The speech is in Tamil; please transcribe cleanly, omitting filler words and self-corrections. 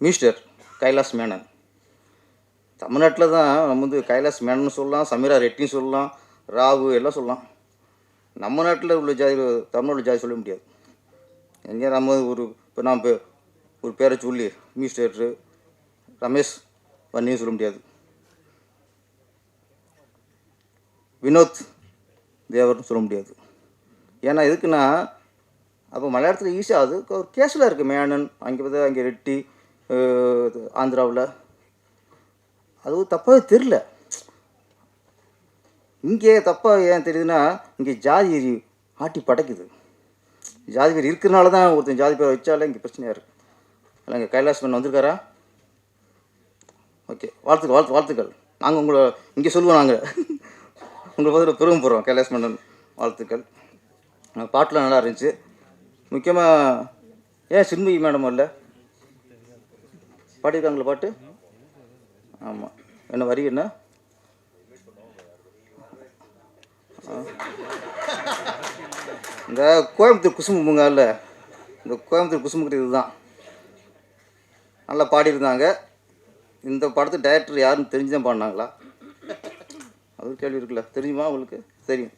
மிஸ்டர் கைலாஷ் மேனன். தமிழ்நாட்டில் தான் நம்ம வந்து கைலாஷ் மேனன் சொல்லலாம், சமீரா ரெட்டின்னு சொல்லலாம், ராகு எல்லாம் சொல்லலாம். நம்ம நாட்டில் உள்ள ஜாதி தமிழ்நாடு ஜாதி சொல்ல முடியாது. எங்கே நம்ம இப்போ நான் ஒரு பேரை சொல்லி மிஸ்டர் ரமேஷ் வன்னியும் சொல்ல முடியாது, வினோத் தேவர்னு சொல்ல முடியாது. ஏன்னா எதுக்குன்னா அப்போ மலையாளத்தில் ஈஸியாக அது ஒரு கேஷுவலாக இருக்குது. மேனன் அங்கே ரெட்டி ஆந்திராவில் அது தப்பாகவே தெரில. இங்கே தப்பாக ஏன் தெரியுதுன்னா இங்கே ஜாதி ஆட்டி படைக்குது. ஜாதி பேர் இருக்கிறனால தான் ஒருத்தன் ஜாதி பேர் வச்சாலே இங்கே பிரச்சனையாக இருக்குது. இல்லை இங்கே கைலாஷ் மேனன் வந்திருக்காரா? ஓகே, வாழ்த்துக்கள். நாங்கள் உங்களை இங்கே சொல்லுவோம், நாங்கள் உங்களை பார்த்து பெருமை போகிறோம். கைலாஷ் மேனன் வாழ்த்துக்கள். பாட்டெலாம் நல்லா இருந்துச்சு. முக்கியமாக ஏன் சின்மயி மேடம் இல்லை பாடியிருக்காங்களா பாட்டு? ஆமாம், என்ன வரி என்ன? இந்த கோயம்புத்தூர் குசும்புங்க இல்லை, இந்த கோயம்புத்தூர் குசும்புக்கிட்ட இதுதான் நல்லா பாடியிருந்தாங்க. இந்த படத்து டைரக்டர் யாருன்னு தெரிஞ்சு தான் பாடினாங்களா? அது கேள்வி இருக்குல்ல, தெரியுமா உங்களுக்கு? தெரியும்.